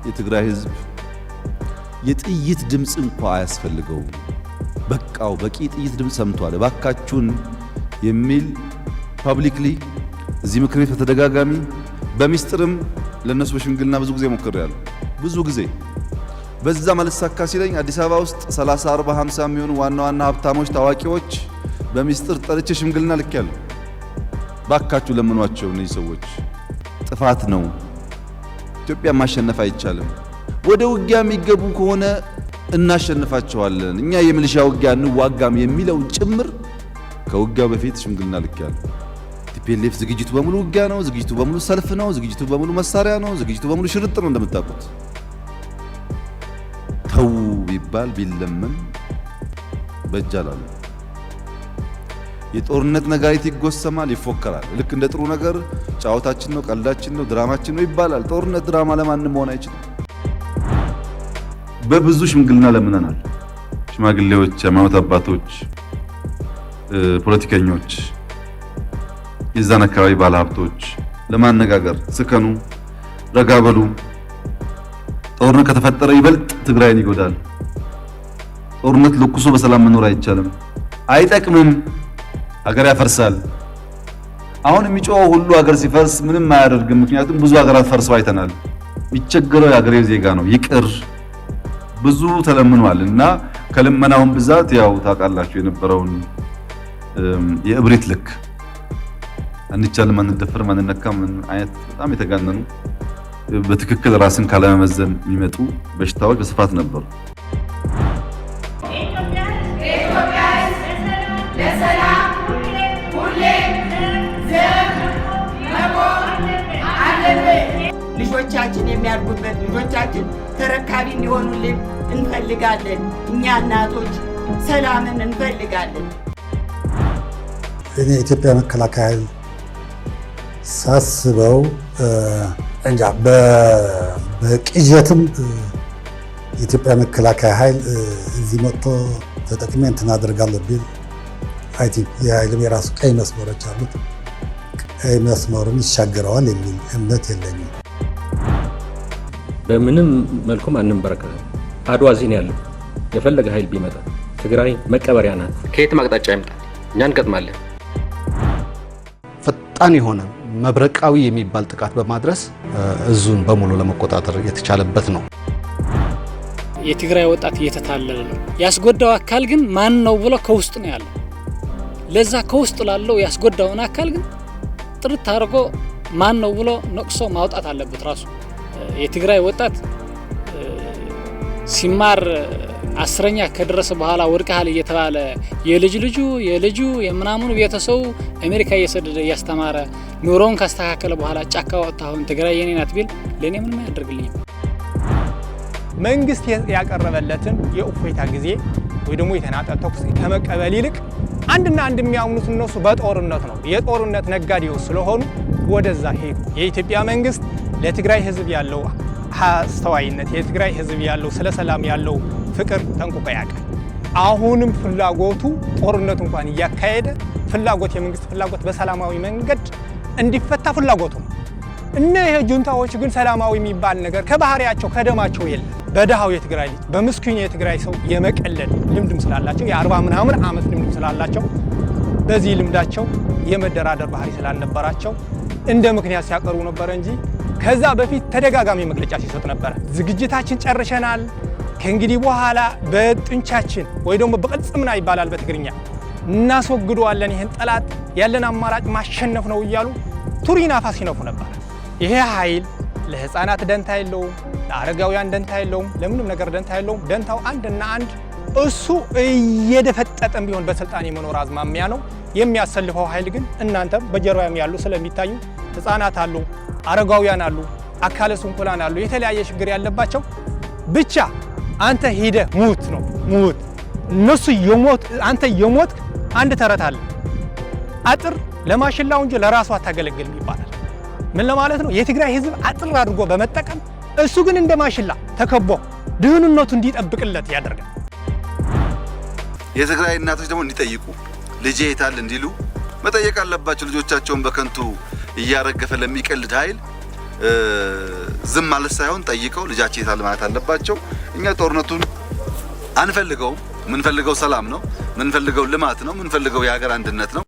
የትግራይ ህዝብ የጥይት ድምጽ እንኳን አያስፈልገው በቃው በቂ ጥይት ድምጽ ሰምቷል ባካችሁን የሚል ፐብሊክሊ እዚህ ምክር ቤት በተደጋጋሚ በሚስጥርም ለነሱ በሽምግልና ብዙ ጊዜ ሞክሬያለሁ። ብዙ ጊዜ በዛ ማለሳካ ሲለኝ አዲስ አበባ ውስጥ 30 40 50 የሚሆኑ ዋና ዋና ሀብታሞች ታዋቂዎች በሚስጥር ጠርቼ ሽምግልና ልኬያለሁ። ባካችሁ ለምኗቸው እነዚህ ሰዎች ጥፋት ነው። ኢትዮጵያ ማሸነፍ አይቻልም። ወደ ውጊያ የሚገቡ ከሆነ እናሸንፋቸዋለን። እኛ የሚሊሻ ውጊያ እንዋጋም የሚለው ጭምር ከውጊያው በፊት ሽምግልና ልኬያለሁ። ቲፒኤልኤፍ ዝግጅቱ በሙሉ ውጊያ ነው፣ ዝግጅቱ በሙሉ ሰልፍ ነው፣ ዝግጅቱ በሙሉ መሳሪያ ነው፣ ዝግጅቱ በሙሉ ሽርጥ ነው እንደምታውቁት። ተው ቢባል ቢለመን በእጃላሉ። የጦርነት ነጋሪት ይጎሰማል፣ ይፎከራል። ልክ እንደ ጥሩ ነገር ጫዋታችን ነው፣ ቀልዳችን ነው፣ ድራማችን ነው ይባላል። ጦርነት ድራማ ለማንም መሆን አይችልም። በብዙ ሽምግልና ለምነናል። ሽማግሌዎች፣ ሃይማኖት አባቶች፣ ፖለቲከኞች፣ የዛን አካባቢ ባለሀብቶች ለማነጋገር ስከኑ፣ ረጋ በሉ። ጦርነት ከተፈጠረ ይበልጥ ትግራይን ይጎዳል። ጦርነት ለኩሶ በሰላም መኖር አይቻልም፣ አይጠቅምም፣ ሀገር ያፈርሳል። አሁን የሚጮኸው ሁሉ ሀገር ሲፈርስ ምንም አያደርግም። ምክንያቱም ብዙ ሀገራት ፈርሰው አይተናል። የሚቸገረው የሀገሬው ዜጋ ነው። ይቅር ብዙ ተለምኗል እና ከልመናውን ብዛት ያው ታውቃላችሁ የነበረውን የእብሪት ልክ አንቻልም፣ አንደፈርም፣ አንነካም አይነት በጣም የተጋነኑ በትክክል ራስን ካለመመዘን የሚመጡ በሽታዎች በስፋት ነበሩ። ልጆቻችን የሚያድጉበት ልጆቻችን ተረካቢ እንዲሆኑልን እንፈልጋለን። እኛ እናቶች ሰላምን እንፈልጋለን። እኔ የኢትዮጵያ መከላከያ ኃይል ሳስበው እንጃ በቅዠትም የኢትዮጵያ መከላከያ ኃይል እዚህ መጥቶ ተጠቅሜ እንትን አደርጋለሁ ቢል አይ ቲንክ የኃይልም የራሱ ቀይ መስመሮች አሉት። ቀይ መስመሩን ይሻገረዋል የሚል እምነት የለኝም። በምንም መልኩም አንበረከክም። አድዋ እዚህ ነው ያለው። የፈለገ ኃይል ቢመጣ ትግራይ መቀበሪያ ናት። ከየትም አቅጣጫ ይምጣ እኛ እንገጥማለን። ፈጣን የሆነ መብረቃዊ የሚባል ጥቃት በማድረስ እዙን በሙሉ ለመቆጣጠር የተቻለበት ነው። የትግራይ ወጣት እየተታለለ ነው። ያስጎዳው አካል ግን ማን ነው ብሎ ከውስጥ ነው ያለው። ለዛ ከውስጥ ላለው ያስጎዳውን አካል ግን ጥርት አድርጎ ማን ነው ብሎ ነቅሶ ማውጣት አለበት ራሱ። የትግራይ ወጣት ሲማር 10ኛ ከደረሰ በኋላ ወርቀሃል እየተባለ የልጁ የምናምኑ ቤተሰቡ አሜሪካ እየሰደደ እያስተማረ ኑሮውን ካስተካከለ በኋላ ጫካ ወጣ አሁን ትግራይ የኔ ናት ቢል ለኔ ምንም ያደርግልኝ። መንግስት ያቀረበለትን የኡፎይታ ጊዜ ወይ ደግሞ የተናጠል ተኩስ ከመቀበል ይልቅ አንድና አንድ የሚያምኑት እነሱ በጦርነት ነው። የጦርነት ነጋዴዎች ስለሆኑ ወደዛ ሄዱ። የኢትዮጵያ መንግስት ለትግራይ ህዝብ ያለው አስተዋይነት፣ የትግራይ ህዝብ ያለው ስለ ሰላም ያለው ፍቅር ጠንቅቆ ያውቃል። አሁንም ፍላጎቱ ጦርነት እንኳን እያካሄደ ፍላጎት የመንግስት ፍላጎት በሰላማዊ መንገድ እንዲፈታ ፍላጎቱ ነው። እነዚህ ጁንታዎች ግን ሰላማዊ የሚባል ነገር ከባህሪያቸው ከደማቸው የለም። በደሃው የትግራይ ልጅ በምስኪኑ የትግራይ ሰው የመቀለድ ልምድም ስላላቸው የ40 ምናምን ዓመት ልምድም ስላላቸው በዚህ ልምዳቸው የመደራደር ባህሪ ስላልነበራቸው እንደ ምክንያት ሲያቀርቡ ነበር እንጂ ከዛ በፊት ተደጋጋሚ መግለጫ ሲሰጥ ነበር። ዝግጅታችን ጨርሰናል፣ ከእንግዲህ በኋላ በጥንቻችን ወይ ደግሞ በቅልጽምና ይባላል በትግርኛ እናስወግደዋለን፣ ይሄን ጠላት ያለን አማራጭ ማሸነፍ ነው እያሉ ቱሪናፋ ሲነፉ ነበር። ይሄ ኃይል ለህፃናት ደንታ የለውም፣ ለአረጋውያን ደንታ የለውም፣ ለምንም ነገር ደንታ የለውም። ደንታው አንድና አንድ እሱ እየደፈጠጠም ቢሆን በስልጣን የመኖር አዝማሚያ ነው የሚያሰልፈው። ኃይል ግን እናንተም በጀርባም ያሉ ስለሚታዩ ህፃናት አሉ፣ አረጋውያን አሉ፣ አካለ ስንኩላን አሉ፣ የተለያየ ችግር ያለባቸው ብቻ አንተ ሄደህ ሙት ነው ሙት። እነሱ የሞት አንተ የሞት አንድ ተረት አለ። አጥር ለማሽላው እንጂ ለራሱ አታገለግልም ይባላል። ምን ለማለት ነው? የትግራይ ህዝብ አጥር አድርጎ በመጠቀም እሱ ግን እንደ ማሽላ ተከቦ ድህንነቱ እንዲጠብቅለት ያደርጋል። የትግራይ እናቶች ደግሞ እንዲጠይቁ ልጄ የታል እንዲሉ መጠየቅ አለባቸው። ልጆቻቸውን በከንቱ እያረገፈ ለሚቀልድ ኃይል ዝም ማለት ሳይሆን ጠይቀው ልጃቸው የታል ማለት አለባቸው። እኛ ጦርነቱን አንፈልገውም። ምንፈልገው ሰላም ነው። ምንፈልገው ልማት ነው። ምንፈልገው የሀገር አንድነት ነው።